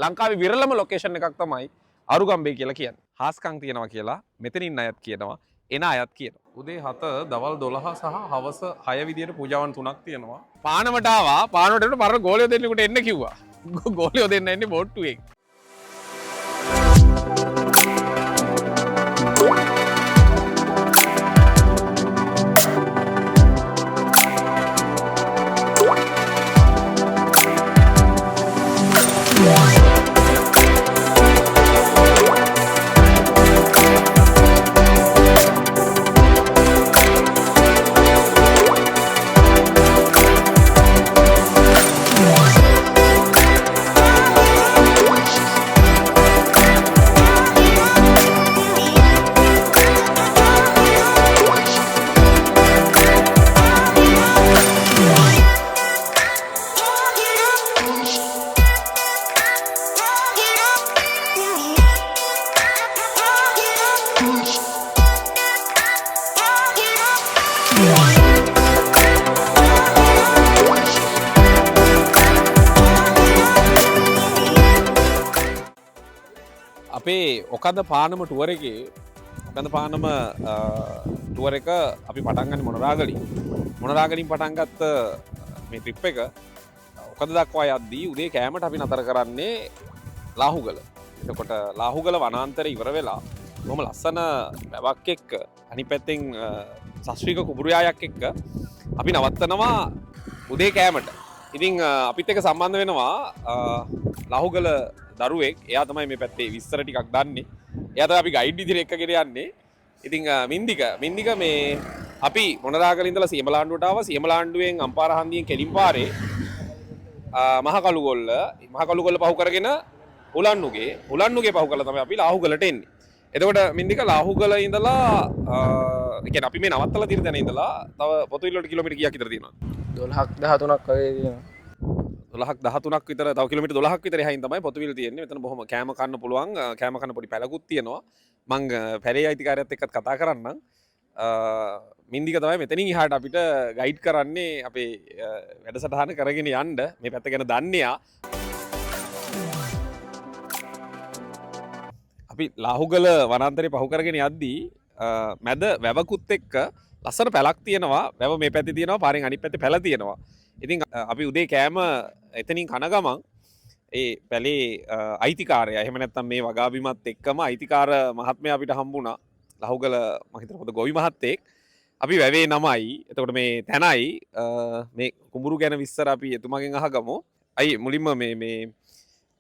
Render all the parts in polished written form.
ලංකාවේ විරලම ලොකේෂන් එකක් තමයි අරුගම්බේ කියලා කියන්නේ. හාස්කම් තියනවා කියලා මෙතනින් අයත් කියනවා. එන අයත් කියනවා. උදේ 7 දවල් 12 සහ හවස 6 විදියට පූජාවන් 3ක් තියෙනවා. පානමට ආවා. පානමට එන්න පරණ ගෝලියෝ දෙන්නෙකුට එන්න කිව්වා. ගෝලියෝ දෙන්න එන්නේ බෝට්ටුවෙන්. අපේ ඔකන්ද පානම ටුවර එකේ ඔකන්ද පානම ටුවර එක අපි පටන් ගන්නේ මොනරාගලින් පටන් ගත්ත මේ ට්‍රිප් එක ඔකන්ද දක්වා යද්දී උදේ කෑමට අපි නතර කරන්නේ ලාහුගල. එතකොට ලාහුගල වනාන්තරය ඉවර වෙලා බොහොම ලස්සන වැවක් එක්ක අනිත් පැත්තෙන් සස්ත්‍රීක කුඹුරයායක් එක්ක අපි නවත්තනවා උදේ කෑමට. ඉතින් අපිත් එක්ක සම්බන්ධ වෙනවා ලාහුගල දරුවෙක්. එයා තමයි මේ පැත්තේ විස්තර ටිකක් දන්නේ. එයා තමයි අපි ගයිඩ් විදිහට එක්කගෙන යන්නේ. ඉතින් මින්දික මේ අපි මොනරාගල ඉඳලා සියමලාණ්ඩුවට ආවා. සියමලාණ්ඩුවෙන් අම්පාර හන්දියෙන් කෙලින් පාරේ මහ කළුගොල්ල පහු කරගෙන උලන්නුගේ පහු කරලා තමයි අපි ලාහුගලට එන්නේ. එතකොට මින්දික ලාහුගල ඉඳලා ඒ කියන්නේ අපි මේ නවත්තලා තියෙන තැන ඉඳලා තව පොතුවිල්ලට කිලෝමීටර් කීයක් විතර තියෙනවද? 12ක් 13ක් වගේ තියෙනවා. 12ක් 13ක් විතර තව කිලෝමීටර් 12ක් විතර එහයින් තමයි පොතුවිල් තියෙන්නේ. මෙතන බොහොම කෑම කන්න පුළුවන්. කෑම කන්න පොඩි පැලකුත් තියෙනවා. මං පැලේ අයිතිකාරයත් එක්කත් කතා කරන්නම්. මින්දික තමයි මෙතනින් එහාට අපිට ගයිඩ් කරන්නේ අපේ වැඩසටහන කරගෙන යන්න. මේ පැත්ත ගැන දන්නේ යා. අපි ලාහුගල වනාන්තරේ පහු කරගෙන යද්දී මැද වැවකුත් එක්ක ලස්සන පැලක් තියෙනවා. වැව මේ පැත්තේ තියෙනවා. පාරෙන් අනිත් පැත්තේ පැල තියෙනවා. ඉතින් අපි උදේ කෑම එතනින් කන ගමන් ඒ පැලේ අයිතිකාරය එහෙම නැත්නම් මේ වගාබිමත් එක්කම අයිතිකාර මහත්මයා අපිට හම්බුණා. ලාහුගල මම හිතන පොත ගොවි මහත්තයෙක්. අපි වැවේ නමයි. එතකොට මේ තැනයි මේ කුඹුරු ගැන විස්තර අපි එතුමාගෙන් අහගමු. අයි මුලින්ම මේ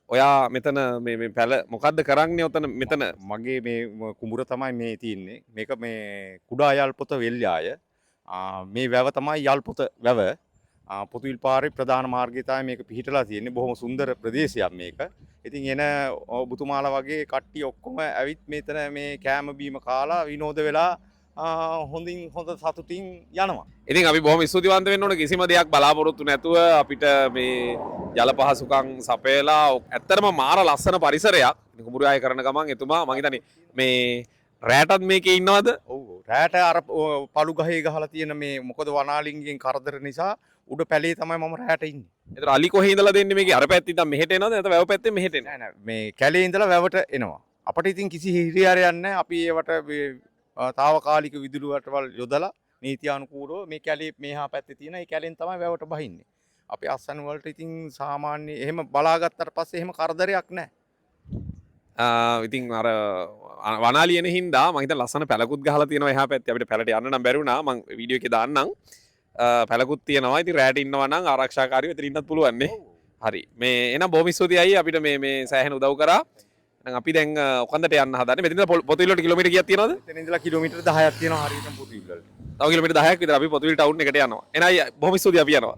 ඔයා මෙතන මේ පැල මොකද්ද කරන්නේ ඔතන මෙතන? මගේ මේ කුඹුර තමයි මේ තියෙන්නේ. මේක මේ කුඩා යල්පොත වෙල්යාය. මේ වැව තමයි යල්පොත වැව. පොතුවිල් පාරේ ප්‍රධාන මාර්ගය තමයි මේක පිහිටලා තියෙන්නේ. බොහොම සුන්දර ප්‍රදේශයක් මේක. ඉතින් එන ඔබතුමාලා වගේ කට්ටිය ඔක්කොම ඇවිත් මෙතන මේ කෑම බීම කාලා විනෝද වෙලා හොඳ සතුටින් යනවා. ඉතින් අපි බොහොම ස්තුතිවන්ත වෙන්න ඕන කිසිම දෙයක් බලාපොරොත්තු නැතුව අපිට මේ ජල පහසුකම් සපයලා ඇත්තටම මාර ලස්සන පරිසරයක්. කුඹුරු ආය කරන ගමන් එතුමා මම හිතන්නේ මේ රෑටත් මේකේ ඉන්නවද? ඔව් රෑට අර පළු ගහේ ගහලා තියෙන මේ මොකද වනාලින්ගෙන් කරදර නිසා උඩ පැලේ තමයි මම රෑට ඉන්නේ. ඒතර අලි කොහේ ඉඳලා දෙන්නේ මේකේ? අර පැත්තෙන් ඉඳන් මෙහෙට එනවද? නැත්නම් වැව පැත්තෙන් මෙහෙට එනවද? නෑ මේ කැලේ ඉඳලා වැවට එනවා. අපිට ඉතින් කිසි හිරියාරයක් නැහැ. අපි ඒවට తాවකාලික විදුලි වටවල් යොදලා නීතියානුකූලව මේ කැලේ මෙහා පැත්තේ තියෙන ඒ කැලෙන් තමයි වැවට බහින්නේ. අපි අස්සන් වලට ඉතින් සාමාන්‍ය එහෙම බලාගත්තට පස්සේ එහෙම කරදරයක් නැහැ. ඉතින් අර වනාලියන හින්දා මම හිතන ලස්සන පැලකුත් ගහලා තියෙනවා එහා පැත්තේ. අපිට පැලට යන්න නම් බැරි වුණා. මම වීඩියෝ එකේ දාන්නම්. පැලකුත් තියෙනවා. ඉතින් රැට ඉන්නවා නම් ආරක්ෂාකාරීව එතන ඉන්නත් පුළුවන් නේ. හරි. මේ එහෙනම් බොහොම ස්තුතියි අපිට මේ සෑහෙන උදව් කරා. දැන් අපි දැන් ඔකන්දට යන්න හදන්නේ. මෙතන පොතුවිල්ලට කිලෝමීටර් කීයක් තියෙනවද? එතන ඉඳලා කිලෝමීටර් 10ක් තියෙනවා හරියටම පොතුවිල් වලට. තව කිලෝමීටර් 10ක් විතර අපි පොතුවිල් ටවුන් එකට යනවා. එහෙනම් බොහොම ස්තුතියි අපි යනවා.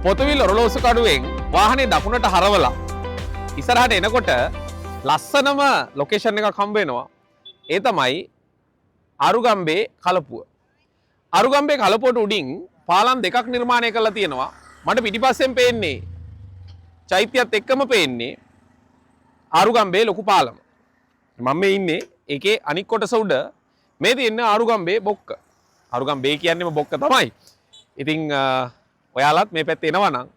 පොතුවිල් ඔරලෝසු කඩුවෙන් වාහනේ දකුණට හරවලා ඉස්සරහට එනකොට ලස්සනම ලොකේෂන් එකක් හම්බ වෙනවා. ඒ තමයි අරුගම්බේ කලපුව. අරුගම්බේ කලපුවට උඩින් පාලම් දෙකක් නිර්මාණය කරලා තියෙනවා. මට පිටිපස්සෙන් පේන්නේ චෛත්‍යයත් එක්කම පේන්නේ අරුගම්බේ ලොකු පාලම. මම මේ ඉන්නේ ඒකේ අනික් කොටස උඩ මේ තියෙන අරුගම්බේ බොක්ක. අරුගම්බේ කියන්නේම බොක්ක තමයි. ඉතින් ඔයාලත් මේ පැත්තේ එනවා නම්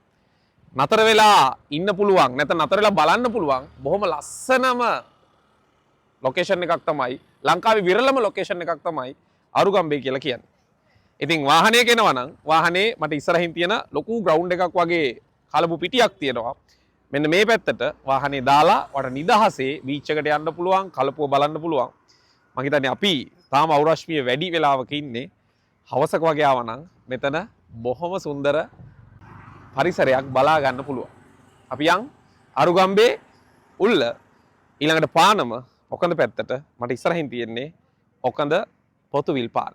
නතර වෙලා ඉන්න පුළුවන් නැත්නම් නතර වෙලා බලන්න පුළුවන් බොහොම ලස්සනම ලොකේෂන් එකක් තමයි ලංකාවේ විරලම ලොකේෂන් එකක් තමයි අරුගම්බේ කියලා කියන්නේ. ඉතින් වාහනයක එනවා නම් වාහනේ මට ඉස්සරහින් තියෙන ලොකු ග්‍රවුන්ඩ් එකක් වගේ කලබු පිටියක් තියෙනවා. මෙන්න මේ පැත්තට වාහනේ දාලා වට නිදහසේ බීච් එකට යන්න පුළුවන්, කලපුව බලන්න පුළුවන්. මම හිතන්නේ අපි තාම අවුරශ්මිය වැඩි වෙලාවක ඉන්නේ. හවසක වගේ ආවනම් මෙතන බොහොම සුන්දර පරිසරයක් බලා ගන්න පුළුවන්. අපි යන් අරුගම්බේ උල්ල ඊළඟට පානම ඔකඳ පැත්තට මට ඉස්සරහින් තියෙන්නේ ඔකඳ පොතුවිල් පාර.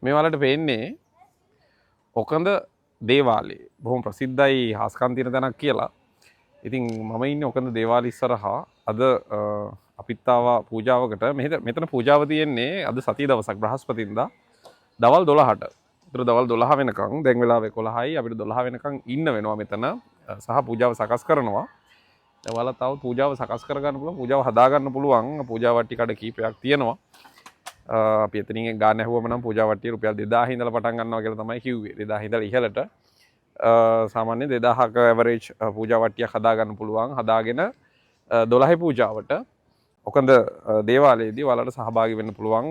මේ වලට පේන්නේ ඔකඳ දේවාලේ බොහොම ප්‍රසිද්ධයි හාස්කම් තියෙන තැනක් කියලා. ඉතින් මම ඉන්නේ ඔකඳ දේවාලේ ඉස්සරහා. අද අපිත් ආවා පූජාවකට. මෙතන පූජාව තියෙන්නේ අද සතිය දවසක් බ්‍රහස්පතින්දා දවල් 12ට. උතර දවල් 12 වෙනකන් දැන් වෙලාව 11යි අපිට 12 වෙනකන් ඉන්න වෙනවා මෙතන සහ පූජාව සකස් කරනවා. දැන් ඔයාලා තව පූජාව සකස් කරගන්න පුළුවන්, පූජාව හදාගන්න පුළුවන්. පූජා වට්ටි කඩ කීපයක් තියෙනවා. අපි එතනින් ගාන ඇහුවම නම් පූජා වට්ටිය රුපියල් 2000 ඉඳලා පටන් ගන්නවා කියලා තමයි කිව්වේ. 2000 ඉඳලා ඉහළට සාමාන්‍ය 2000ක ඇවරේජ් පූජා වට්ටියක් හදාගන්න පුළුවන්. හදාගෙන 12 පූජාවට ඔකඳ දේවාලයේදී ඔයාලට සහභාගී වෙන්න පුළුවන්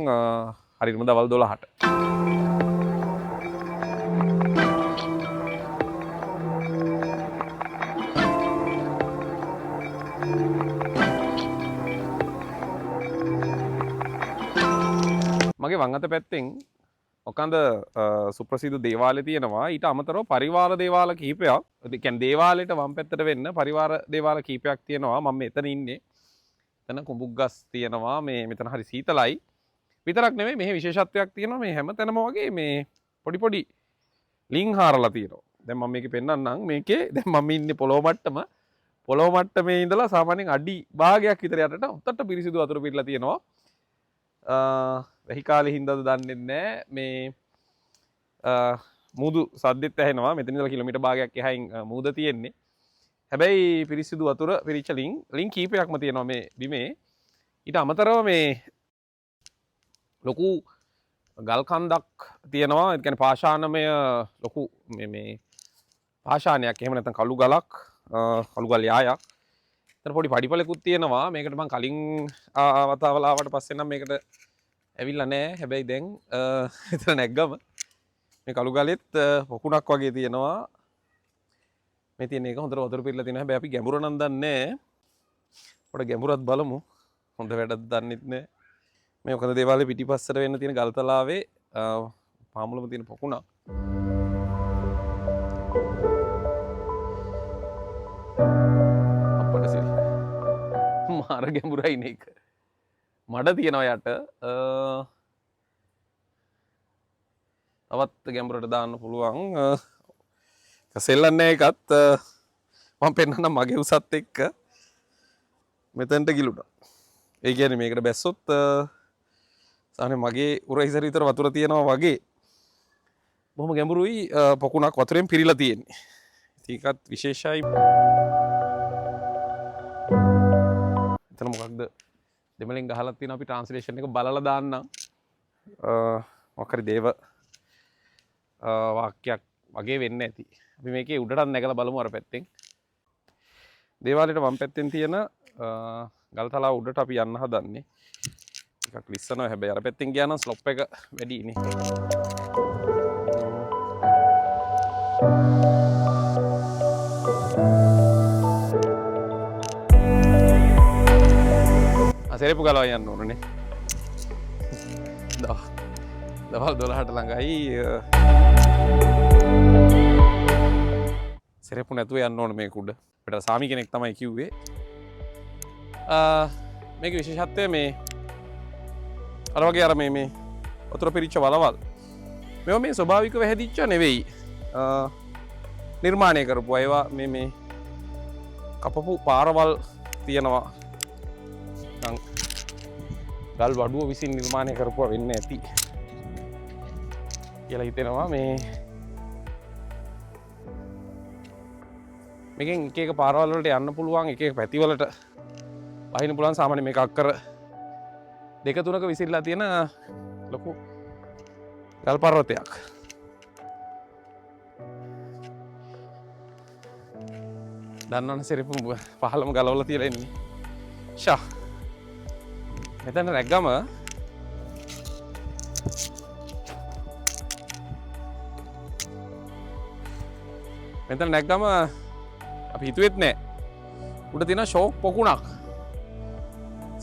හරියටම දවල් 12ට. මගේ වංගත පැත්තෙන් ඔකඳ සුප්‍රසිද්ධ දේවාලය තියෙනවා. ඊට අමතරව පරිවාර දේවාල කිහිපයක්. ඒ කියන්නේ දේවාලයට වම් පැත්තට වෙන්න පරිවාර දේවාල කිහිපයක් තියෙනවා. මම මෙතන ඉන්නේ. එතන කුඹුක් ගස් තියෙනවා. මෙතන හරි සීතලයි. විතරක් නෙමෙයි මෙහි විශේෂත්වයක් තියෙනවා. මේ හැම තැනම වගේ මේ පොඩි පොඩි ලිං හාරලා තියෙනවා. දැන් මම මේකේ පෙන්නන්නම්. මේකේ දැන් මම ඉන්නේ පොළොව මට්ටමේ ඉඳලා සාමාන්‍යයෙන් අඩි භාගයක් විතර යටට උත්තර පිරිසිදු වතුර පිරලා තියෙනවා. වැහි කාලේ හින්දාද දන්නේ නැහැ. මේ මූදු සද්දෙත් ඇහෙනවා. මෙතන ඉඳලා කිලෝමීටර් භාගයක් එහායින් මූද තියෙන්නේ. හැබැයි පිරිසිදු වතුර පිරිච්ච ලිං කීපයක්ම තියෙනවා මේ බිමේ. ඊට අමතරව මේ ලොකු ගල් කන්දක් තියෙනවා. ඒ කියන්නේ පාෂාණමය ලොකු මේ පාෂාණයක් එහෙම නැත්නම් කළු ගලක් කළු ගල් යායක්. එතන පොඩි පඩිපලකුත් තියෙනවා. මේකට මම කලින් වතාවල ආවට පස්සේ නම් මේකට ඇවිල්ලා නැහැ. හැබැයි දැන් එතන නැග්ගම මේ කළු ගලෙත් පොකුණක් වගේ තියෙනවා. මේ තියෙන එක හොඳට වතුර පිරලා තියෙනවා. හැබැයි අපි ගැඹුර නම් දන්නේ නැහැ. පොඩ ගැඹුරත් බලමු. හොඳ වැඩක් දන්නෙත් නැහැ. මේ ඔකද දේවාලේ පිටිපස්සට වෙන්න තියෙන ගල්තලාවේ පාමුලම තියෙන පොකුණක්. අපට සිරි. මාර ගැඹුරයි නේක. මඩ තියෙනවා යට. තවත් ගැඹුරට දාන්න පුළුවන්. සෙල්ලන්නේ එකත් මම පෙන්නන්න මගේ උසත් එක්ක මෙතනට ගිලුණා. ඒ කියන්නේ මේකට බැස්සොත් සාමාන්‍ය මගේ උරහිසර විතර වතුර තියෙනවා වගේ. බොහොම ගැඹුරුයි පොකුණක් වතුරෙන් පිරීලා තියෙන්නේ. ඒකත් විශේෂයි. එතන මොකක්ද දෙමළෙන් ගහලා තියෙනවා. අපි ට්‍රාන්ස්ලේෂන් එක බලලා දාන්නම්. මොකක් හරි දේව වාක්‍යයක් වගේ වෙන්න ඇති. අපි මේකේ උඩටත් නැගලා බලමු අර පැත්තෙන්. දේවාලයට වම් පැත්තෙන් තියෙන ගල්තලාව උඩට අපි යන්න හදන්නේ. ටිකක් ලිස්සනවා. හැබැයි අර පැත්තෙන් ගියා නම් ස්ලොප් එක වැඩි නේ. සෙරෙප්පු ගලවා යන්න ඕනනේ. දවල් 12ට ළඟයි. සෙරෙප්පු නැතුව යන්න ඕන මේක උඩ. අපිට සාමි කෙනෙක් තමයි කිව්වේ. මේක විශේෂත්වය මේ අර වගේ අර මේ වතුර පිරිච්ච වලවල්. මේවා මේ ස්වභාවිකව හැදිච්ච නෙවෙයි. නිර්මාණය කරපු ඒවා මේ කපපු පාරවල් තියෙනවා. ගල් වඩුව විසින් නිර්මාණය කරපුවා වෙන්න ඇති කියලා හිතෙනවා. මේකෙන් එක එක පාරවල් වලට යන්න පුළුවන්. එක එක පැතිවලට වහින්න පුළුවන්. සාමාන්‍ය මේක අක්කර 2-3ක විසිරලා තියෙන ලොකු ගල් පර්වතයක්. දන්නවනේ සෙරෙප්පු පහළම ගලවලා තියලා ඉන්නේ. ෂා මෙතන නැග්ගම අපි හිතුවෙත් නෑ උඩ තියෙන ෂෝක් පොකුණක්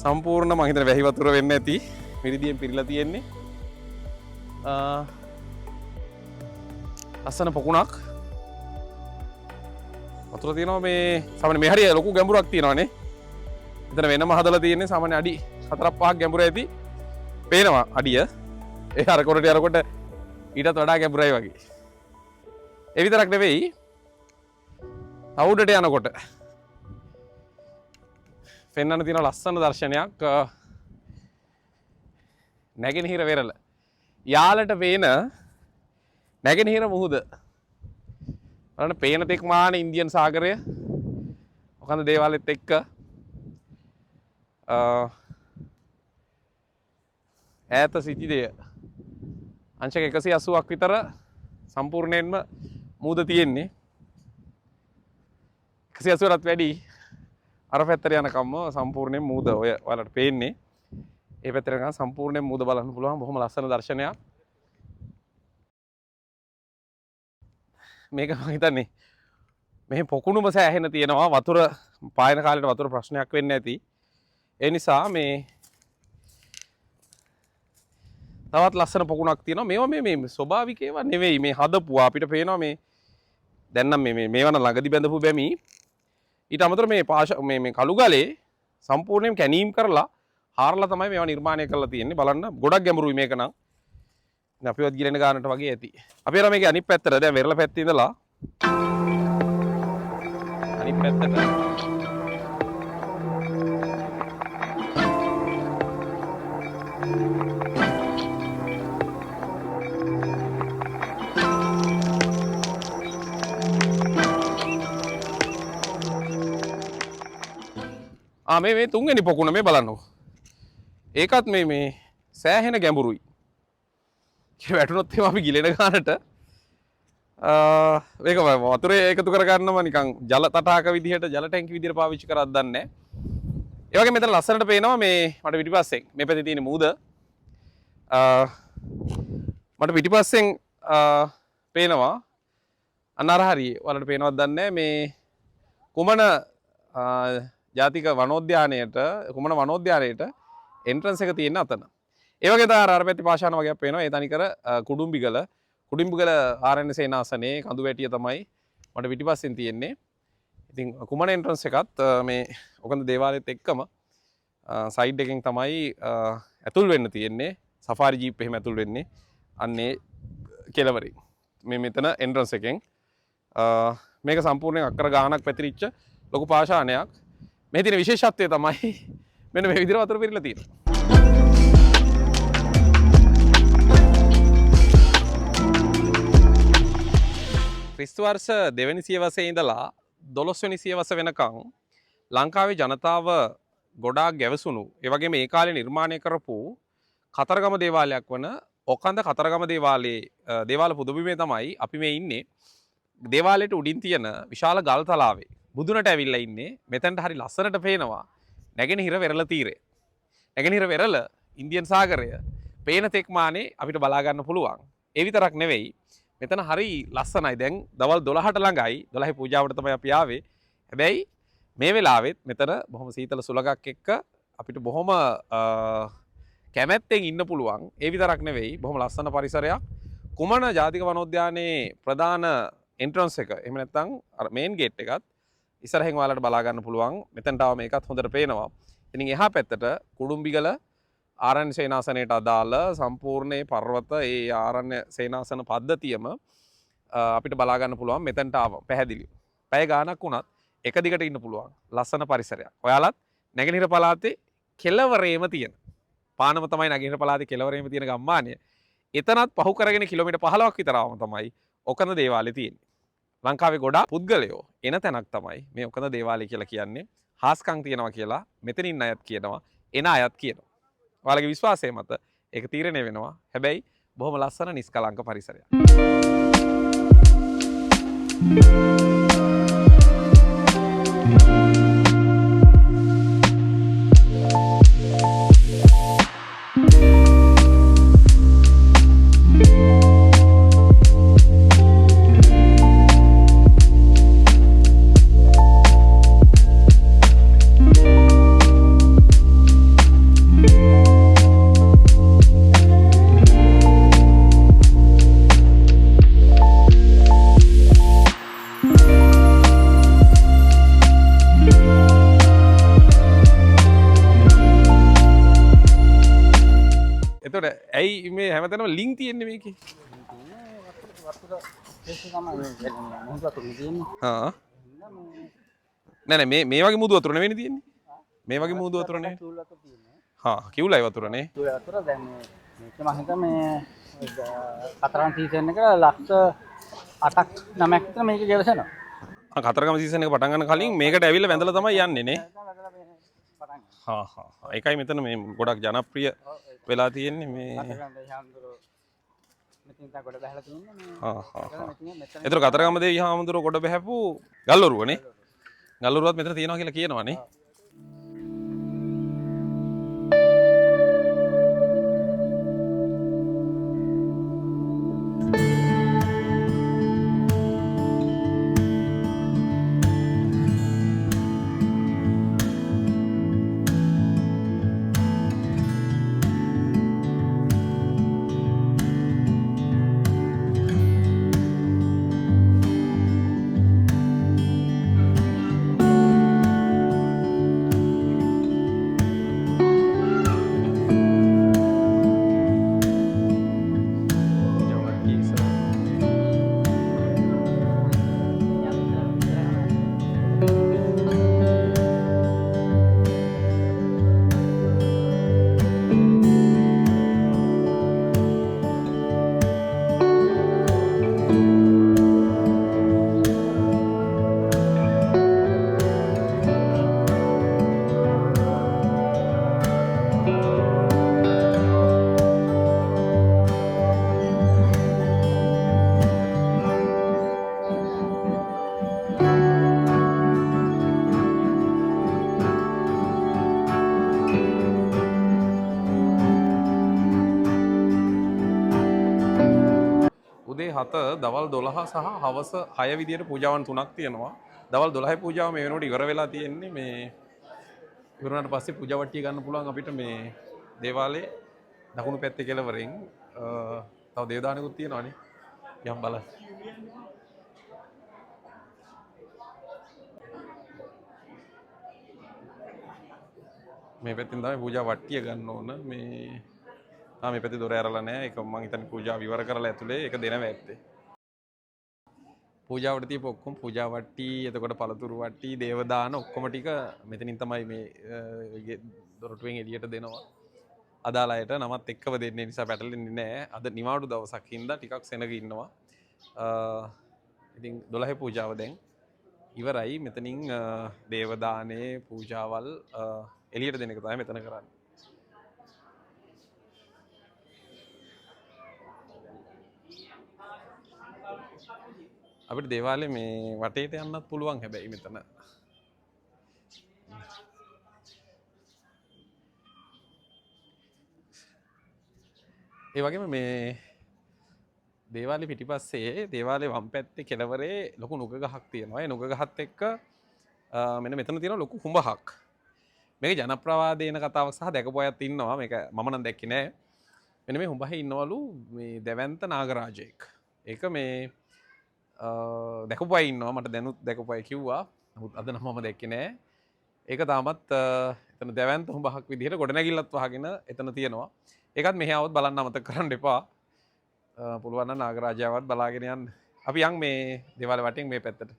සම්පූර්ණ මම හිතන්නේ වැහි වතුර වෙන්න ඇති. මිරිදියෙන් පිරීලා තියෙන්නේ. ලස්සන පොකුණක් වතුර තියෙනවා. මේ සාමාන්‍ය මේ හරිය ලොකු ගැඹුරක් තියෙනවානේ. එතන වෙනම හදලා තියෙන්නේ සාමාන්‍ය අඩි 4-5ක් ගැඹුර ඇති. පේනවා අඩිය. ඒ අරකොට ඊටත් වඩා ගැඹුරයි වගේ. ඒ විතරක් නෙවෙයි. අවුඩට යනකොට පෙන්වන්න තියෙන ලස්සන දර්ශනයක් නැගෙනහිර වෙරළ. යාලට පේන නැගෙනහිර මුහුද. බලන්න පේන තෙක් මාන ඉන්දියන් සාගරය. ඔකන්ද දේවාලෙත් එක්ක ඈත සිටිදය අංශක 180ක් විතර සම්පූර්ණයෙන්ම මුහුද තියෙන්නේ. 180ටත් වැඩි අර පැත්තට යනකම්ම සම්පූර්ණයෙන් මුහුද ඔය ඔයාලට පේන්නේ. ඒ පැත්තට යනකම් සම්පූර්ණයෙන් මුහුද බලන්න පුළුවන්. බොහොම ලස්සන දර්ශනයක්. මේක මම හිතන්නේ මෙහි පොකුණුම සෑහෙන තියෙනවා. වතුර පායන කාලේට වතුර ප්‍රශ්නයක් වෙන්නේ නැති. ඒ නිසා මේ තවත් ලස්සන පොකුණක් තියෙනවා. මේවා මේ ස්වභාවික ඒවා නෙවෙයි. මේ හදපුවා අපිට පේනවා මේ දැන් නම් මේවා නම් ළඟදි බැඳපු බැමි. ඊට අමතරව මේ කළු ගලේ සම්පූර්ණයෙන් කැණීම් කරලා හාරලා තමයි මේවා නිර්මාණය කරලා තියෙන්නේ. බලන්න ගොඩක් ගැඹුරුයි මේක නම්. දැන් අපිවත් ගිලෙන ගානට වගේ ඇති. අපි යනවා මේකේ අනිත් පැත්තට. දැන් වෙරළ පැත්තේ ඉඳලා අනිත් පැත්තට මේ තුන්වෙනි පොකුණ මේ බලන්නකො. ඒකත් මේ සෑහෙන ගැඹුරුයි. වැටුනොත් එහෙම අපි ගිලෙන ගානට මේක වතුරේ එකතු කරගන්නම නිකන් ජල තටාක විදිහට ජල ටැංකි විදිහට පාවිච්චි කරත් දන්නේ නැහැ. ඒ වගේ මෙතන ලස්සනට පේනවා මේ මට පිටිපස්සෙන් මේ පැත්තේ තියෙන මූද මට පිටිපස්සෙන් පේනවා අන්නර හරිය වලට පේනවද දන්නේ නැහැ මේ කුමන ජාතික වනෝද්‍යානයට කුමන වනෝද්‍යානයට එන්ට්‍රන්ස් එක තියෙන අතන. ඒ වගේ තමයි අර පැත්තේ පාෂාණ වගේක් පේනවා. ඒ තනිකර කුඩුම්බිගල ආරණ්‍ය සේනාසනේ කඳු වැටිය තමයි මට පිටිපස්සෙන් තියෙන්නේ. ඉතින් කුමන එන්ට්‍රන්ස් එකත් මේ ඔකන්ද දේවාලයේත් එක්කම සයිඩ් එකෙන් තමයි ඇතුල් වෙන්න තියෙන්නේ. සෆාරි ජීප් එහෙම ඇතුල් වෙන්නේ. අන්නේ කෙළවරේ. මේ මෙතන එන්ට්‍රන්ස් එකෙන් මේක සම්පූර්ණයෙන් අක්කර ගානක් පැතිරිච්ච ලොකු පාෂාණයක්. මේ තියෙන විශේෂත්වය තමයි මෙන්න මේ විදිහට වතුර පිරලා තියෙනවා. ක්‍රිස්තු වර්ෂ 2 වෙනි සියවසේ ඉඳලා 12 වෙනි සියවස වෙනකන් ලංකාවේ ජනතාව ගොඩාක් ගැවසුණු ඒ වගේම මේ කාලේ නිර්මාණය කරපු කතරගම දේවාලයක් වන ඔකන්ද කතරගම දේවාල පුදබිමේ තමයි අපි මේ ඉන්නේ. දේවාලයට උඩින් තියෙන විශාල ගල් තලාවේ බුදුනට ඇවිල්ලා ඉන්නේ. මෙතනට හරි ලස්සනට පේනවා නැගෙනහිර වෙරළ තීරය. නැගෙනහිර වෙරළ ඉන්දියන් සාගරය පේන තෙක් මානේ අපිට බලා ගන්න පුළුවන්. ඒ විතරක් නෙවෙයි මෙතන හරි ලස්සනයි. දැන් දවල් 12ට ළඟයි. 12 පූජාවට තමයි අපි ආවේ. හැබැයි මේ වෙලාවෙත් මෙතන බොහොම සීතල සුළඟක් එක්ක අපිට බොහොම කැමැත්තෙන් ඉන්න පුළුවන්. ඒ විතරක් නෙවෙයි බොහොම ලස්සන පරිසරයක්. කුමන ජාතික වනෝද්‍යානයේ ප්‍රධාන එන්ට්‍රන්ස් එක එහෙම නැත්නම් අර මේන් ගේට් එකත් ඉස්සරහින් ඔයාලට බලා ගන්න පුළුවන්. මෙතනට ආව මේකත් හොඳට පේනවා. ඉතින් එහා පැත්තට කුඩුම්බිගල ආරණ්‍ය සේනාසනයට අදාළ සම්පූර්ණ පර්වත ඒ ආරණ්‍ය සේනාසන පද්ධතියම අපිට බලා ගන්න පුළුවන්. මෙතනට ආව පැහැදිලි. පැය ගාණක් වුණත් එක දිගට ඉන්න පුළුවන්. ලස්සන පරිසරයක්. ඔයාලත් නැගෙනහිර පළාතේ කෙළවරේම තියෙන පානම තමයි නැගෙනහිර පළාතේ කෙළවරේම තියෙන ගම්මානය. එතනත් පහු කරගෙන කිලෝමීටර් 15ක් විතර ආවම තමයි ඔකඳ දේවාලේ තියෙන්නේ. ලංකාවේ ගොඩාක් පුද්ගලයෝ එන තැනක් තමයි මේ ඔකඳ දේවාලය කියලා කියන්නේ. හාස්කම් තියනවා කියලා මෙතනින් අයත් කියනවා, එන අයත් කියනවා. ඔයාලගේ විශ්වාසය මත ඒක තීරණය වෙනවා. හැබැයි බොහොම ලස්සන නිස්කලංක පරිසරයක්. ඇයි මේ හැමතැනම ලින්ක් තියෙන්නේ මේකේ? නෑ මේ වගේ මුදු වතුර නෙවෙයි තියෙන්නේ. මේ වගේ මුදු වතුර නේ. කිව්ලයි වතුර නේ. වතුර දැන් මේ මම හිතා මේ කතරගම සීසන් එක ලක්ෂ 8ක් 9ක් විතර මේක ගෙවසනවා. කතරගම සීසන් එක පටන් ගන්න කලින් මේකට ඇවිල්ලා වැඳලා තමයි යන්නේ නේ. හා හා ඒකයි මෙතන මේ ගොඩක් ජනප්‍රිය වෙලා තියෙන්නේ මේ. ඒතර කතරගම දේවි හාමුදුරුවෝ ගොඩ බහැපු ගල්ඔරුවනේ. ගල්ඔරුවත් මෙතන තියෙනවා කියලා කියනවානේ. උදේ 7 දවල් 12 සහ හවස 6 විදියට පූජාවන් තුනක් තියෙනවා. දවල් 12 පූජාව මේ වෙනකොට ඉවර වෙලා තියෙන්නේ. මේ ඉවරනාට පස්සේ පූජා වට්ටිය ගන්න පුළුවන් අපිට මේ දේවාලයේ දකුණු පැත්තේ කෙළවරෙන්. තව දේවදානෙකුත් තියෙනවානේ. යම් බලන්න. මේ පැත්තෙන් තමයි පූජා වට්ටිය ගන්න ඕන. මේ පැත්තේ දොර ඇරලා නැහැ. ඒක මම හිතන්නේ පූජාව ඉවර කරලා ඇතුලේ ඒක දෙනවා ඇත්තේ. පූජාවට තියපු ඔක්කොම පූජා වට්ටි, එතකොට පළතුරු වට්ටි, දේවදාන ඔක්කොම ටික මෙතනින් තමයි මේ දොරටුවෙන් එළියට දෙනවා. අදාළ අයට නමත් එක්කව දෙන්නේ නිසා පැටලෙන්නේ නැහැ. අද නිවාඩු දවසක් හින්දා ටිකක් සෙනග ඉන්නවා. ඉතින් 12 පූජාව දැන් ඉවරයි. මෙතනින් දේවදානේ පූජාවල් එළියට දෙන එක තමයි මෙතන කරන්නේ. අපිට දේවාලේ මේ වටේට යන්නත් පුළුවන් හැබැයි මෙතන. ඒ වගේම මේ දේවාලේ පිටිපස්සේ දේවාලේ වම් පැත්තේ කෙළවරේ ලොකු නුග ගහක් තියෙනවා. ඒ නුග ගහත් එක්ක මෙන්න මෙතන තියෙන ලොකු හුඹහක්. මේක ජනප්‍රවාදේන කතාවක් සහ දැකපු අයත් ඉන්නවා. මේක මම නම් දැක්කේ නෑ. මෙන්න මේ හුඹහේ ඉන්නවලු මේ දැවැන්ත නාගරාජයෙක්. ඒක මේ දැකපු අය ඉන්නවා. මට දැනුත් දැකපු අය කිව්වා. නමුත් අද නම් මම දැක්කේ නෑ. ඒක තාමත් එතන දැවැන්ත හුඹහක් විදිහට ගොඩනැගිල්ලත් වහගෙන එතන තියෙනවා. ඒකත් මෙහි આવොත් බලන්න අමතක කරන්න එපා. පුළුවන් නම් නාගරාජයාවත් බලාගෙන යන්න. අපි යන් මේ දේවාල වටෙන් මේ පැත්තට.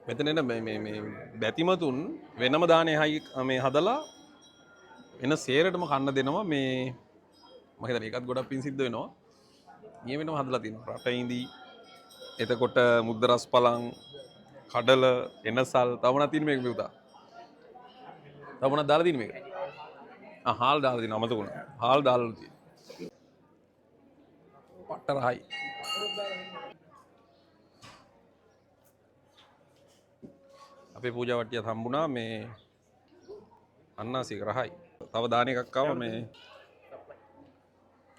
මෙතන එන මේ බැතිමතුන් වෙනම දානේ මේ හදලා එන සේරටම කන්න දෙනවා. මේ මම හිතන්නේ ඒකත් ගොඩක් පින් සිද්ධ වෙනවා. නියමෙන්ම හදලා තියෙනවා. රට ඉඳි එතකොට මුද්ද රස් පලං කඩල එනසල් තව මොනවද තියෙන්නේ මේක පුතා? තව මොනවද දාලා තියෙන්නේ මේක? හාල් දාලා තියෙනවා අමතක වුණා. හාල් දාලා තියෙනවා. පට්ටරහයි. අපේ පූජා වට්ටියත් හම්බුණා මේ අන්නාසික රහයි. තව දාන එකක් ආවා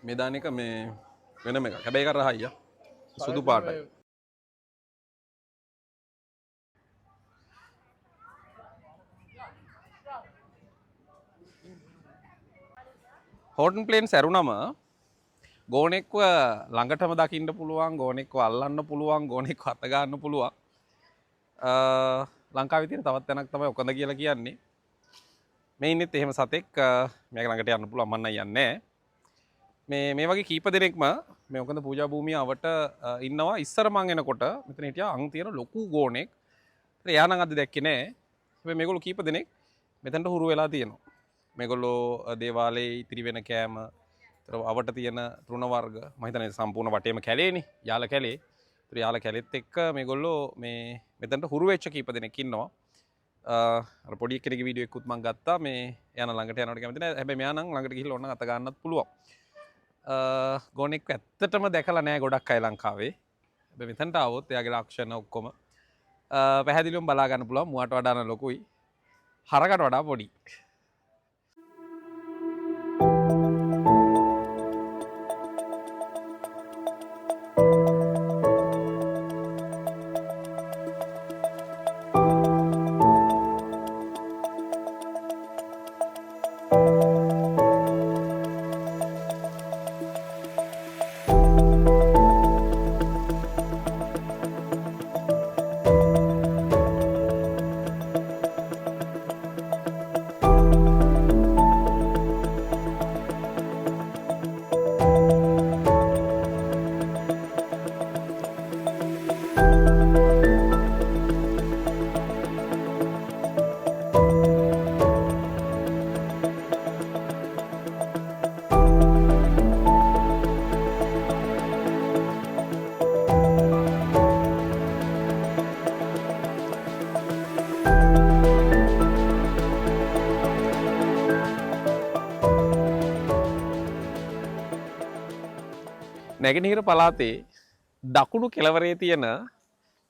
මේ දාන එක මේ වෙනම එකක්. හැබැයි ඒක රහයි සුදු පාටයි. හෝටන් ප්ලේන් සැරුණම ගෝනෙක්ව ළඟටම දකින්න පුළුවන්, ගෝනෙක්ව අල්ලන්න පුළුවන්, ගෝනෙක්ව අත ගන්න පුළුවන්. ලංකාවේ තියෙන තවත් තැනක් තමයි ඔකඳ කියලා කියන්නේ. මේ ඉන්නෙත් එහෙම සතෙක්. මේක ළඟට යන්න පුළුවන්, මම නම් යන්නේ නැහැ. මේ වගේ කීප දෙනෙක්ම මේ ඔකඳ පූජා භූමිය අවට ඉන්නවා. ඉස්සර මං එනකොට මෙතන හිටියා අං තියෙන ලොකු ගෝනෙක්. එයා නම් අද දැක්කේ නැහැ. හැබැයි මේගොල්ලෝ කීප දෙනෙක් මෙතනට හුරු වෙලා තියෙනවා. මේගොල්ලෝ දේවාලයේ ඉතිරි වෙන කෑම අවට තියෙන තෘණ වර්ග මම හිතන්නේ සම්පූර්ණ වටේම කැලේනේ යාල කැලේ. ඒතර යාල කැලෙත් එක්ක මේගොල්ලෝ මේ මෙතනට හුරු වෙච්ච කීප දෙනෙක් ඉන්නවා. අර පොඩි කෙනෙක්ගේ වීඩියෝ එකකුත් මම ගත්තා මේ යන ළඟට යනකොට කැමති නැහැ. හැබැයි මෙයා නම් ළඟට ගිහිල්ලා ඕන අත ගන්නත් පුළුවන්. ගෝනෙක් ඇත්තටම දැකලා නැහැ ගොඩක් අය ලංකාවේ. හැබැයි මෙතනට ආවොත් එයාගේ ලක්ෂණ ඔක්කොම පැහැදිලිවම බලා ගන්න පුළුවන්. මුවට වඩා ලොකුයි. හරකට වඩා පොඩි. නැගෙනහිර පළාතේ දකුණු කෙළවරේ තියෙන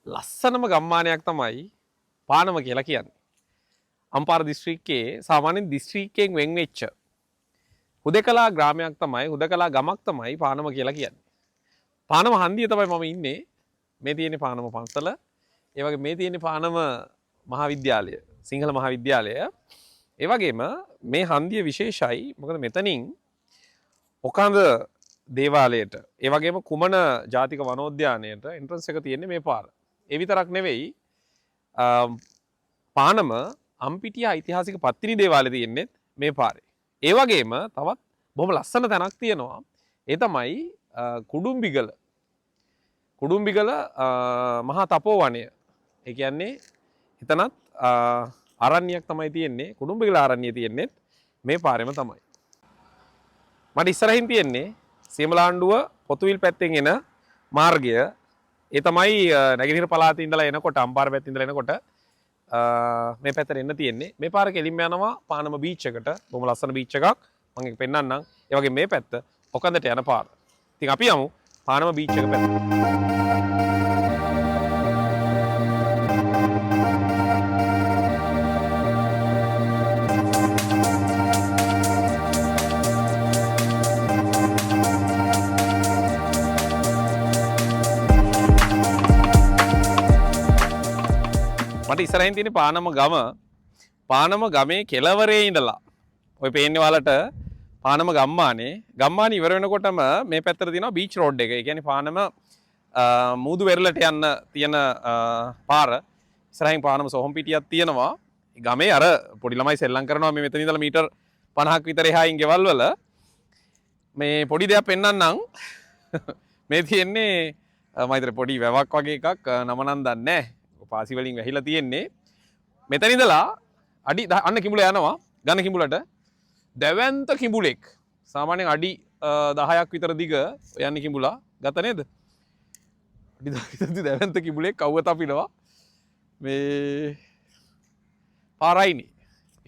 ලස්සනම ගම්මානයක් තමයි පානම කියලා කියන්නේ. අම්පාර දිස්ත්‍රික්කයේ සාමාන්‍යයෙන් දිස්ත්‍රික්කයෙන් වෙන් වෙච්ච හුදකලා ග්‍රාමයක් තමයි හුදකලා ගමක් තමයි පානම කියලා කියන්නේ. පානම හන්දිය තමයි මම ඉන්නේ. මේ තියෙන්නේ පානම පන්සල. ඒ වගේ මේ තියෙන්නේ පානම මහාවිද්‍යාලය. සිංහල මහාවිද්‍යාලය. ඒ වගේම මේ හන්දිය විශේෂයි. මොකද මෙතනින් ඔකඳ දේවාලයට ඒ වගේම කුමන ජාතික වනෝද්‍යානයට එන්ට්‍රන්ස් එක තියෙන්නේ මේ පාර. ඒ විතරක් නෙවෙයි පානම අම්පිටිය ඓතිහාසික පත්තිනි දේවාලය තියෙන්නේ මේ පාරේ. ඒ වගේම තවත් බොහොම ලස්සන තැනක් තියෙනවා. ඒ තමයි කුඩුම්බිගල. කුඩුම්බිගල මහා තපෝවනය. ඒ කියන්නේ එතනත් ආරණ්‍යයක් තමයි තියෙන්නේ. කුඩුම්බිගල ආරණ්‍යය තියෙන්නේ මේ පාරෙම තමයි. මට ඉස්සරහින් තියෙන්නේ සියමලාණ්ඩුව පොතුවිල් පැත්තෙන් එන මාර්ගය. ඒ තමයි නැගෙනහිර පළාතේ ඉඳලා එනකොට අම්පාර පැත්තේ ඉඳලා එනකොට මේ පැත්තට එන්න තියෙන්නේ. මේ පාර කෙලින්ම යනවා පානම බීච් එකට. බොහොම ලස්සන බීච් එකක්. මම ඒක පෙන්නන්නම්. ඒ වගේ මේ පැත්ත ඔකන්දට යන පාර. ඉතින් අපි යමු පානම බීච් එක පැත්තට. මට ඉස්සරහින් තියෙන පානම ගම. පානම ගමේ කෙළවරේ ඉඳලා ඔය පේන්නේ වලට පානම ගම්මානේ. ගම්මානේ ඉවර වෙනකොටම මේ පැත්තට තියෙනවා බීච් රෝඩ් එක. ඒ කියන්නේ පානම මූදු වෙරළට යන්න තියෙන පාර. ඉස්සරහින් පානම සොහොන් පිටියක් තියෙනවා. ගමේ අර පොඩි ළමයි සෙල්ලම් කරනවා මේ මෙතන ඉඳලා මීටර් 50ක් විතර එහායින් ගෙවල් වල. මේ පොඩි දෙයක් පෙන්නන්නම්. මේ තියෙන්නේ මම හිතන්නේ පොඩි වැවක් වගේ එකක් නම නම් දන්නේ නැහැ. පාසි වලින් වැහිලා තියෙන්නේ. මෙතන ඉඳලා අඩි අන්න කිඹුල යනවා. ගන්න කිඹුලට දැවැන්ත කිඹුලෙක්. සාමාන්‍යයෙන් අඩි 10ක් විතර දිග යන්නේ කිඹුලා. ගත නේද? අඩි 10 විතර දැවැන්ත කිඹුලෙක් කවුව තපිනවා. මේ පාරයිනේ.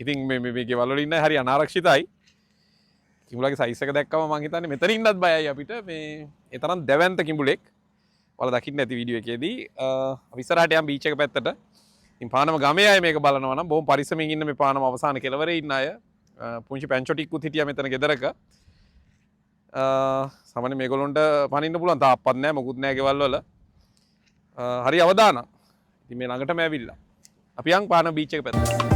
ඉතින් මේ ගෙවල් වල ඉන්න හරි අනාරක්ෂිතයි. කිඹුලාගේ සයිස් එක දැක්කම මම හිතන්නේ මෙතන ඉන්නත් බයයි අපිට. මේ ඒ තරම් දැවැන්ත කිඹුලෙක්. ඔයාලා දකින්න ඇති වීඩියෝ එකේදී අපි ඉස්සරහට යම් බීච් එක පැත්තට. ඉතින් පානම ගමේ අය මේක බලනවා නම් බොහොම පරිස්සමෙන් ඉන්න මේ පානම අවසාන කෙළවරේ ඉන්න අය. පුංචි පැන්චොටික්කුත් හිටියා මෙතන ගෙදරක. සාමාන්‍ය මේගොල්ලොන්ට පනින්න පුළුවන් තාප්පත් නැහැ මොකුත් නැහැ ගෙවල් වල. හරි අවදානම්. ඉතින් මේ ළඟටම ඇවිල්ලා. අපි යන් පානම බීච් එක පැත්තට.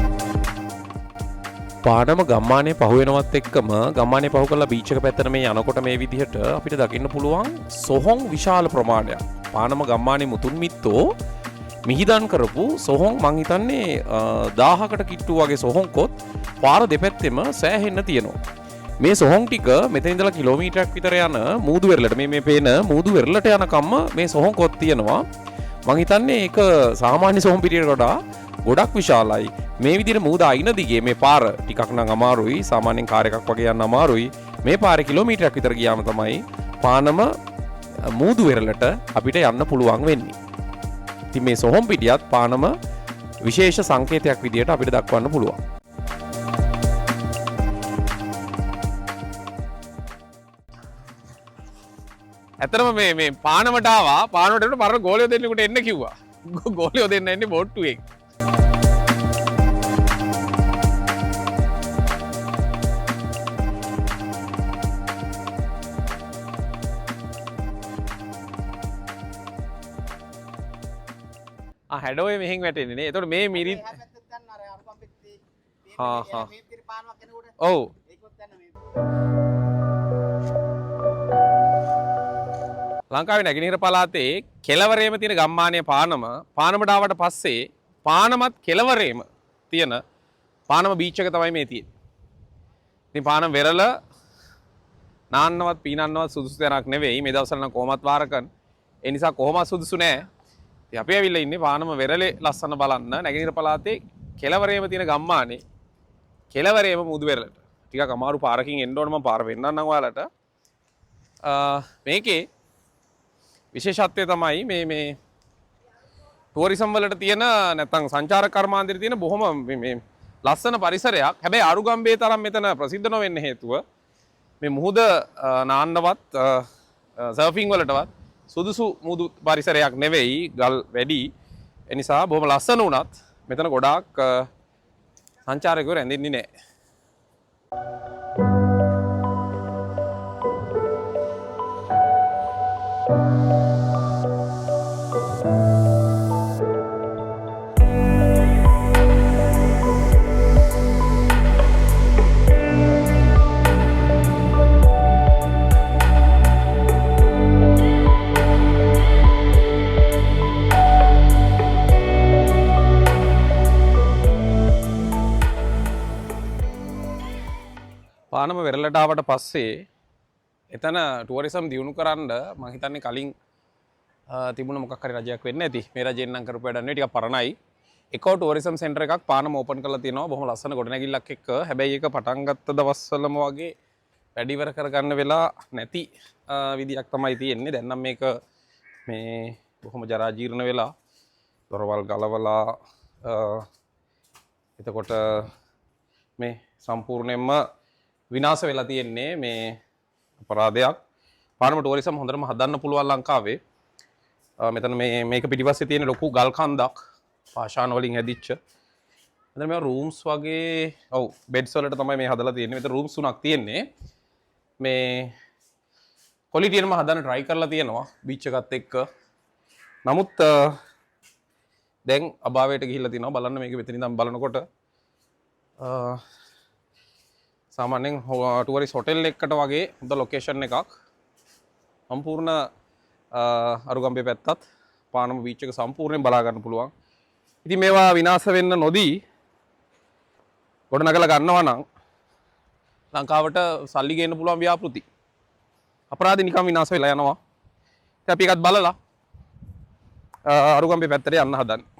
පානම ගම්මානේ පහු වෙනවත් එක්කම ගම්මානේ පහු කරලා බීච් එක පැත්තට මේ යනකොට මේ විදිහට අපිට දකින්න පුළුවන් සොහොන් විශාල ප්‍රමාණයක්. පානම ගම්මානේ මුතුන් මිත්තෝ මිහිදන් කරපු සොහොන් මං හිතන්නේ 1000කට කිට්ටු වගේ සොහොන්කොත් පාර දෙපැත්තෙම සෑහෙන්න තියෙනවා. මේ සොහොන් ටික මෙතන ඉඳලා කිලෝමීටරයක් විතර යන මූදු වෙරළට මේ පේන මූදු වෙරළට යනකම්ම මේ සොහොන්කොත් තියෙනවා. මං හිතන්නේ ඒක සාමාන්‍ය සොහොන් පිටියට වඩා ගොඩක් විශාලයි. මේ විදිහට මූද අයින දිගේ මේ පාර ටිකක් නම් අමාරුයි. සාමාන්‍යයෙන් කාර් එකක් වගේ යන්න අමාරුයි. මේ පාරේ කිලෝමීටරයක් විතර ගියාම තමයි පානම මූදු වෙරළට අපිට යන්න පුළුවන් වෙන්නේ. ඉතින් මේ සොහොන් පිටියත් පානම විශේෂ සංකේතයක් විදිහට අපිට දක්වන්න පුළුවන්. ඇත්තටම මේ පානමට ආවා. පානමට එන්න පරණ ගෝලියෝ දෙන්නෙකුට එන්න කිව්වා. ගෝලියෝ දෙන්න එන්නේ බෝට්ටුවෙන්. හැඩෝය මෙහෙන් වැටෙන්නේ නේ. එතකොට මේ මිරි ඔව් ලංකාවේ නැගෙනහිර පළාතේ කෙළවරේම තියෙන ගම්මානයේ පානමට ආවට පස්සේ පානමත් කෙළවරේම තියෙන පානම බීච් එක තමයි මේ තියෙන්නේ. ඉතින් පානම වෙරළ නාන්නවත් පීනන්නවත් සුදුසු තැනක් නෙවෙයි. මේ දවස්වල නම් කොහොමත් වාරකන්. ඒ නිසා කොහොමත් සුදුසු නෑ. ඉතින් අපි ඇවිල්ලා ඉන්නේ පානම වෙරළේ ලස්සන බලන්න නැගෙනහිර පළාතේ කෙළවරේම තියෙන ගම්මානේ කෙළවරේම මුදු වෙරළට. ටිකක් අමාරු පාරකින් එන්න ඕන මම පාර පෙන්නන්නම් ඔයාලට. මේකේ විශේෂත්වය තමයි මේ ටුවරිසම් වලට තියෙන නැත්නම් සංචාරක කර්මාන්තයේ තියෙන බොහොම මේ ලස්සන පරිසරයක්. හැබැයි අරුගම්බේ තරම් මෙතන ප්‍රසිද්ධ නොවෙන්න හේතුව මේ මුහුද නාන්නවත් සර්ෆින් වලටවත් සුදුසු මුහුදු පරිසරයක් නෙවෙයි. ගල් වැඩි. ඒ නිසා බොහොම ලස්සන වුණත් මෙතන ගොඩාක් සංචාරකයෝ රැඳෙන්නේ නැහැ. පානම වෙරළට ආවට පස්සේ එතන ටුවරිසම් දියුණු කරන්න මම හිතන්නේ කලින් තිබුණ මොකක් හරි රජයක් වෙන්න ඇති. මේ රජයෙන් නම් කරපු වැඩක් නෙවෙයි ටිකක් පරණයි. එකෝ ටුවරිසම් සෙන්ටර් එකක් පානම ඕපන් කරලා තියෙනවා. බොහොම ලස්සන ගොඩනැගිල්ලක් එක්ක. හැබැයි ඒක පටන් ගත්ත දවස්වලම වගේ වැඩි ඉවර කරගන්න වෙලා නැති විදියක් තමයි තියෙන්නේ. දැන් නම් මේක මේ බොහොම ජරා ජීර්ණ වෙලා දොරවල් ගලවලා එතකොට මේ සම්පූර්ණයෙන්ම විනාශ වෙලා තියෙන්නේ මේ අපරාධයක්. පානම ටුවරිසම් හොඳටම හදන්න පුළුවන් ලංකාවේ. මෙතන මේක පිටිපස්සේ තියෙන ලොකු ගල් කන්දක් පාෂාණ වලින් හැදිච්ච. මෙතන මේ රූම්ස් වගේ ඔව් බෙඩ්ස් වලට තමයි මේ හදලා තියෙන්නේ. මෙතන රූම්ස් තුනක් තියෙන්නේ. මේ ක්වොලිටියෙන්ම හදන්න try කරලා තියෙනවා බීච් එකත් එක්ක. නමුත් දැන් අභාවයට ගිහිල්ලා තියෙනවා. බලන්න මේක මෙතන ඉඳන් බලනකොට සාමාන්‍යයෙන් ටුවරිස් හොටෙල් එකකට වගේ හොඳ ලොකේෂන් එකක්. සම්පූර්ණ අරුගම්බේ පැත්තත් පානම බීච් එක සම්පූර්ණයෙන් බලා ගන්න පුළුවන්. ඉතින් මේවා විනාශ වෙන්න නොදී ගොඩනගලා ගන්නවා නම් ලංකාවට සල්ලි ගේන්න පුළුවන් ව්‍යාපෘති. අපරාධ නිකම් විනාශ වෙලා යනවා. ඉතින් අපි එකත් බලලා අරුගම්බේ පැත්තට යන්න හදන්නේ.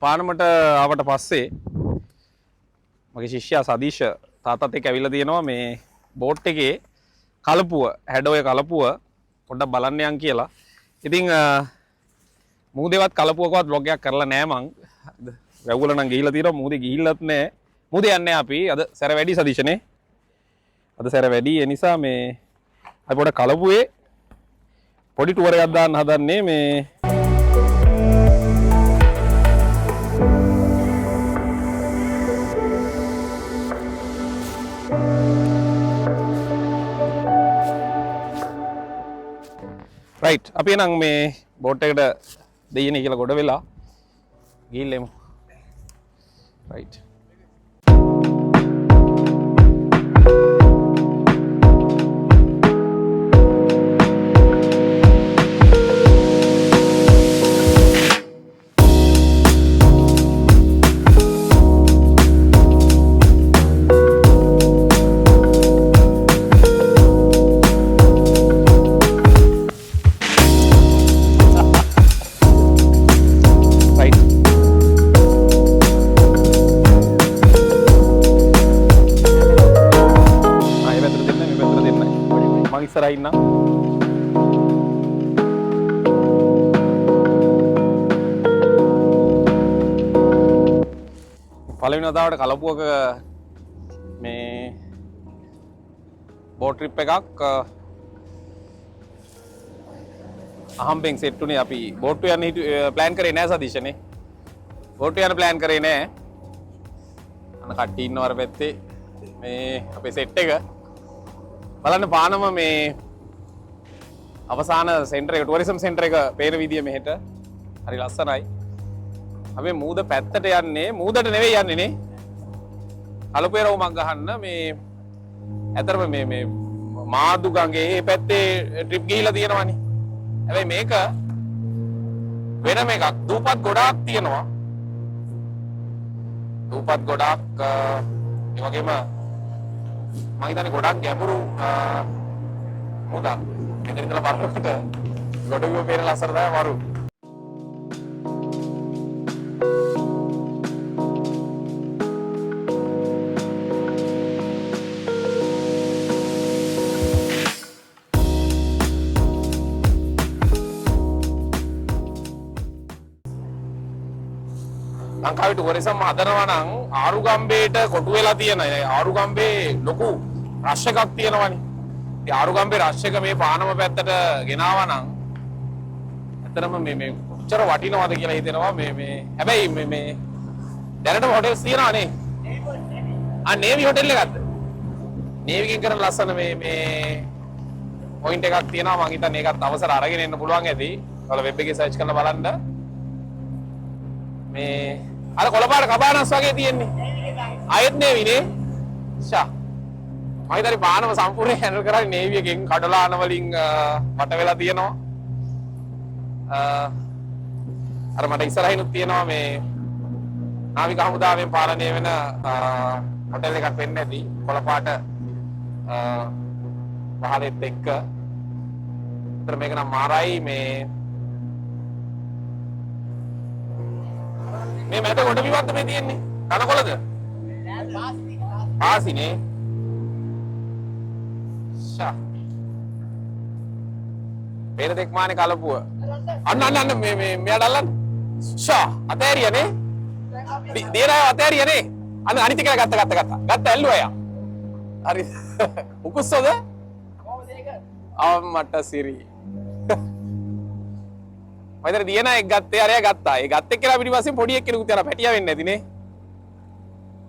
පානමට ආවට පස්සේ මගේ ශිෂ්‍යයා සදීෂ් තාත්තත් එක්ක ඇවිල්ලා තියෙනවා මේ බෝට් එකේ කලපුව හැඩෝය කලපුව පොඩ්ඩක් බලන්න යන් කියලා. ඉතින් මූදේවත් කලපුවකවත් බ්ලොග් එකක් කරලා නෑ මං. වැව්වල නම් ගිහිල්ලා තියෙනවා මූදේ ගිහිල්ලත් නෑ. මූදේ යන්නේ අපි අද සැර වැඩි සදීෂනේ. අද සැර වැඩි ඒ නිසා මේ අපි පොඩ කලපුවේ පොඩි ටුවර් එකක් දාන්න හදන්නේ මේ රයිට් අපි නම් මේ බෝට් එකට දෙයියනේ කියලා ගොඩ වෙලා ගිහිල්ලෙමු. රයිට් පළවෙනි වතාවට කලපුවක මේ බෝට් ට්‍රිප් එකක් අහම්බෙන් සෙට් උනේ. අපි බෝට්ටු යන්න ප්ලෑන් කරේ නෑ සදීෂනේ. බෝට්ටු යන්න ප්ලෑන් කරේ නෑ. අන්න කට්ටිය ඉන්නව අර පැත්තේ මේ අපේ සෙට් එක. බලන්න පානම මේ අවසාන සෙන්ටර් එක ටුවරිසම් සෙන්ටර් එක පේන විදිය මෙහෙට. හරි ලස්සනයි. අපි මූද පැත්තට යන්නේ මූදට නෙවෙයි යන්නේ නේ. කලපුවේ රවුමක් ගහන්න මේ ඇතරම මේ මාදු ගඟේ මේ පැත්තේ ට්‍රිප් ගිහිලා තියෙනවානේ. හැබැයි මේක වෙනම එකක්. දූපත් ගොඩාක් තියෙනවා. දූපත් ගොඩාක් ඒ වගේම මම හිතන්නේ ගොඩාක් ගැඹුරු මුදා. මෙතන ඉඳලා බලනකොට ගොඩවිය පේන ලස්සන තමයි වරු. ලංකාවේ ටුවරිසම් හදනවා නම් ආරුගම්බේට කොටු වෙලා තියෙන ආරුගම්බේ ලොකු රෂ් එකක් තියෙනවනේ. ඒ ආරුගම්බේ රෂ් එක මේ පානම පැත්තට ගෙනාවා නම් ඇත්තටම මේ කොච්චර වටිනවද කියලා හිතෙනවා. මේ හැබැයි මේ දැනටම හොටෙල්ස් තියෙනවා නේ. නේවි හොටෙල් එකක්ද? නේවිගෙන් කරන ලස්සන මේ පොයින්ට් එකක් තියෙනවා. මං හිතන්නේ ඒකත් අවසර අරගෙන එන්න පුළුවන් ඇති. ඔයාලා වෙබ් එකේ සර්ච් කරලා බලන්න. මේ අර කොළපාට කබානස් වගේ තියෙන්නේ. ආයෙත් නේවිනේ. ෂා. මම හිතන්නේ බානම සම්පූර්ණයෙන් හැන්ඩල් කරන්නේ නේවි එකෙන් කඩලාන වලින් වට වෙලා තියෙනවා. අර මට ඉස්සරහිනුත් තියෙනවා මේ නාවික හමුදාවෙන් පාලනය වෙන හොටෙල් එකක් වෙන්න ඇති. කොළපාට පහලෙත් එක්ක. ඒතර මේක නම් මාරයි මේ මැද කොට විවත්ත මේ තියෙන්නේ. කනකොලද? පාසිනේ. ෂා. පෙර දෙක් මානේ කලපුව. අන්න මේ මෙයාට අල්ලන්න. ෂා අතෑරියනේ. දියරය අතෑරියනේ. අන්න අනිත් එක ගත්තා. ගත්ත ඇල්ලුවා යා. හරි. උකුස්සෝද? මට සිරි. මයිතර දියන එක් ගත්තේ අරයා ගත්තා. ඒ ගත්ත එක්කලා පිටිපස්සෙන් පොඩි එක්කෙනෙකුත් යනවා. පැටියා වෙන්නේ නැතිනේ.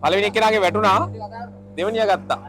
පළවෙනි එක්කෙනාගේ වැටුණා. දෙවෙනියා ගත්තා.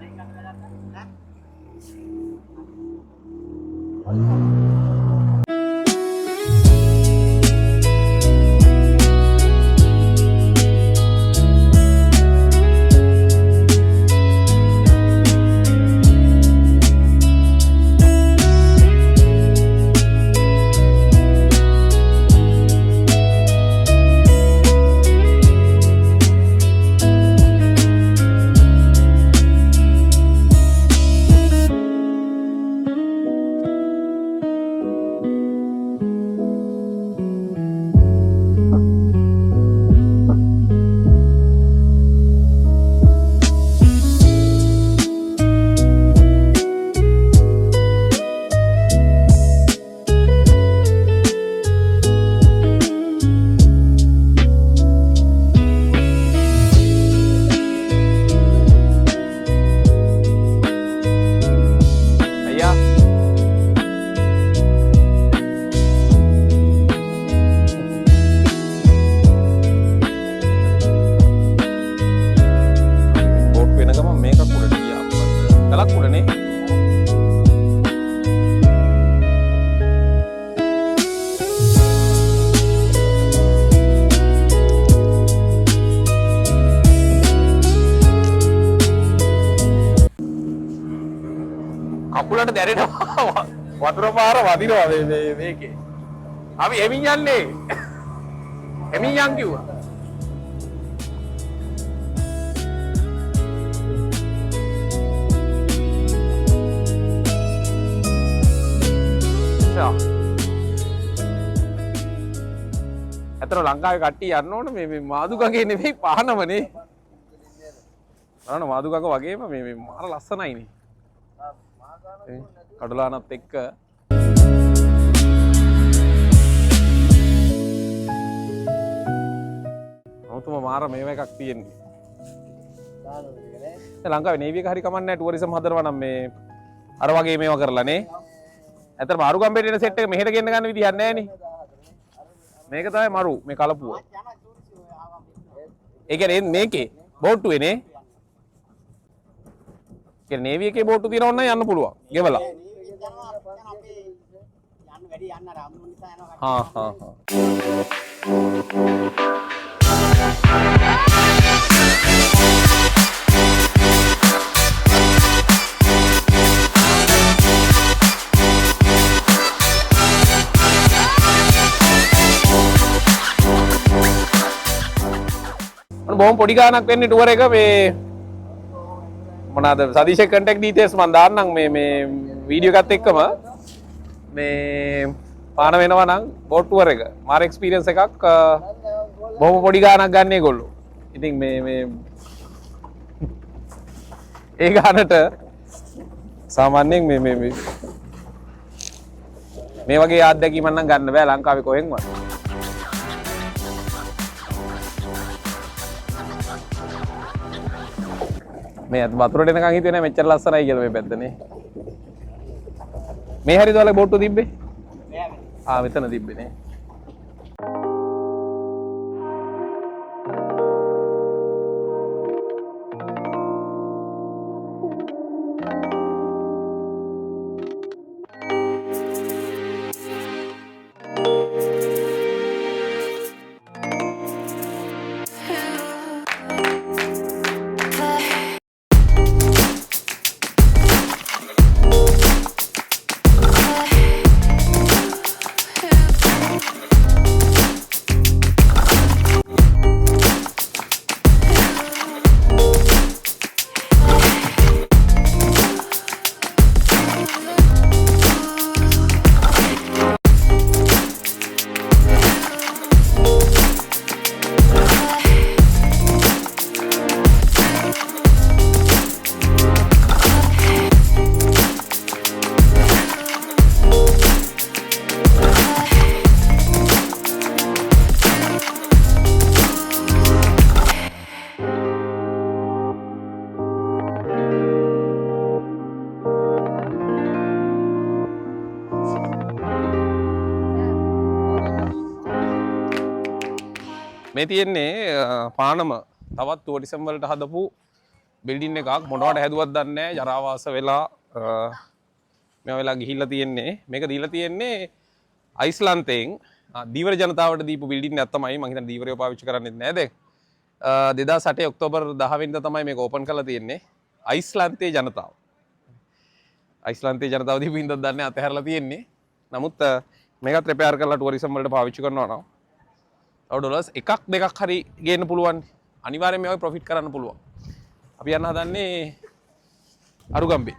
කකුලට දැනෙනවා වතුර පාර වදිනවා මේකේ. අපි එමින් යන්නේ. එමින් යන් කිව්වා. ඇත්තට ලංකාවේ කට්ටිය යන්න ඕන මේ මාදුගඟේ නෙවෙයි පානමනේ. බලන්න මාදුගඟ වගේම මේ මාර ලස්සනයිනේ. කඩලානත් එක්ක නමුත්ම මාර මේව එකක් තියෙන්නේ. ලංකාවේ නේවි එක හරි කමන්නේ නැහැ ටුවරිසම් හදනවා නම් මේ අර වගේ මේවා කරලා නේ. ඇත්තටම අරුගම්බේට එන සෙට් එක මෙහෙට ගෙන්න ගන්න විදිහක් නැහැ නේ. මේක තමයි මරු මේ කලපුව. ඒ කියන්නේ මේකේ බෝට්ටුවේ නේ. ඒ නේවි එකේ බෝට්ටු තියනවා නම් යන්න පුළුවන්. ගෙවලා. හා හා හා. බොහොම පොඩි ගානක් වෙන්නේ ටුවර් එක මේ මොනවාද සදීෂේ කන්ටැක්ට් ඩීටේල්ස් මම දාන්නම් මේ වීඩියෝ එකත් එක්කම මේ පාන වෙනවා නම් බෝට් ටුවර් එක මාර එක්ස්පීරියන්ස් එකක් බොහොම පොඩි ගානක් ගන්න ඒගොල්ලෝ. ඉතින් මේ ඒ ගානට සාමාන්‍යයෙන් මේ වගේ අත්දැකීමක් නම් ගන්න බෑ ලංකාවේ කොහෙන්වත්. මේ වතුරට එනකන් හිතුවේ නෑ මෙච්චර ලස්සනයි කියලා මේ පැත්තනේ. මේ හරිද ඔයාලගේ බෝට්ටුව තිබ්බේ? මෙතන තිබ්බේනේ. මේ තියෙන්නේ පානම තවත් ටුවරිසම් වලට හදපු බිල්ඩින් එකක් මොනවට හැදුවත් දන්නේ නැහැ ජරාවාස වෙලා මේ වෙලා ගිහිල්ලා තියෙන්නේ මේක දීලා තියෙන්නේ අයිස්ලන්තයෙන් දීවර ජනතාවට දීපු බිල්ඩින් එකක් තමයි මම හිතන්නේ දීවරයෝ පාවිච්චි කරන්නේ නැහැ දැන් 2008 ඔක්තෝබර් 10 වෙනිදා තමයි මේක ඕපන් කරලා තියෙන්නේ අයිස්ලන්තයේ ජනතාව දීපු හින්දා දන්නේ අතහැරලා තියෙන්නේ නමුත් මේකත් රිපෙයාර් කරලා ටුවරිසම් වලට පාවිච්චි කරනවා නම් $1 එකක් දෙකක් හරි ගේන්න පුළුවන් අනිවාර්යයෙන්ම මේවා ප්‍රොෆිට් කරන්න පුළුවන් අපි යන්න හදන්නේ අරුගම්බේ